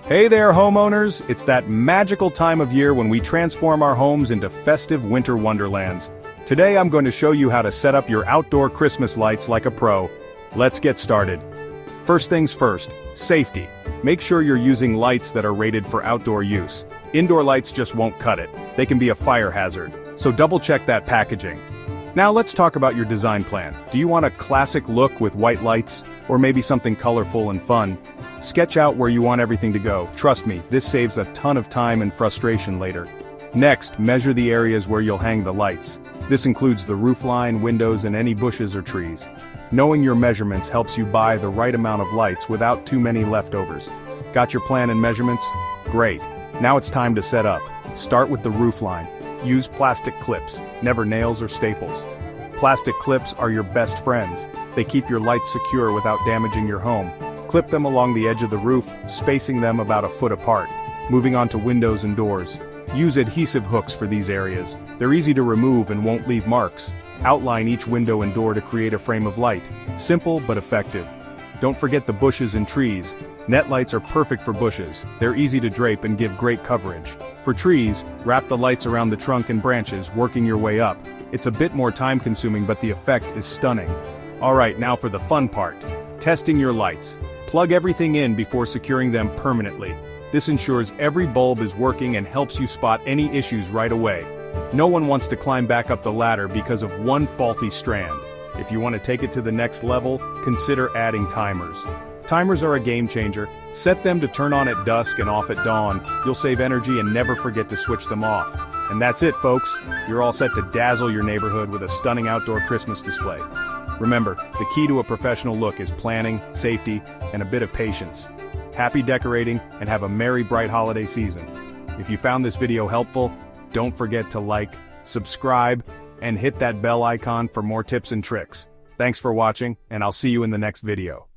Hey there, homeowners! It's that magical time of year when we transform our homes into festive winter wonderlands. Today I'm going to show you how to set up your outdoor Christmas lights like a pro. Let's get started. First things first, safety. Make sure you're using lights that are rated for outdoor use. Indoor lights just won't cut it. They can be a fire hazard, so double check that packaging. Now let's talk about your design plan. Do you want a classic look with white lights? Or maybe something colorful and fun? Sketch out where you want everything to go. Trust me, this saves a ton of time and frustration later. Next, measure the areas where you'll hang the lights. This includes the roofline, windows, and any bushes or trees. Knowing your measurements helps you buy the right amount of lights without too many leftovers. Got your plan and measurements? Great. Now it's time to set up. Start with the roofline. Use plastic clips, never nails or staples. Plastic clips are your best friends. They keep your lights secure without damaging your home. Clip them along the edge of the roof, spacing them about a foot apart. Moving on to windows and doors. Use adhesive hooks for these areas. They're easy to remove and won't leave marks. Outline each window and door to create a frame of light. Simple but effective. Don't forget the bushes and trees. Net lights are perfect for bushes. They're easy to drape and give great coverage. For trees, wrap the lights around the trunk and branches, working your way up. It's a bit more time-consuming, but the effect is stunning. Alright, now for the fun part. Testing your lights. Plug everything in before securing them permanently. This ensures every bulb is working and helps you spot any issues right away. No one wants to climb back up the ladder because of one faulty strand. If you want to take it to the next level, consider adding timers. Timers are a game changer. Set them to turn on at dusk and off at dawn. You'll save energy and never forget to switch them off. And that's it, folks. You're all set to dazzle your neighborhood with a stunning outdoor Christmas display. Remember, the key to a professional look is planning, safety, and a bit of patience. Happy decorating, and have a merry, bright holiday season. If you found this video helpful, don't forget to like, subscribe, and hit that bell icon for more tips and tricks. Thanks for watching, and I'll see you in the next video.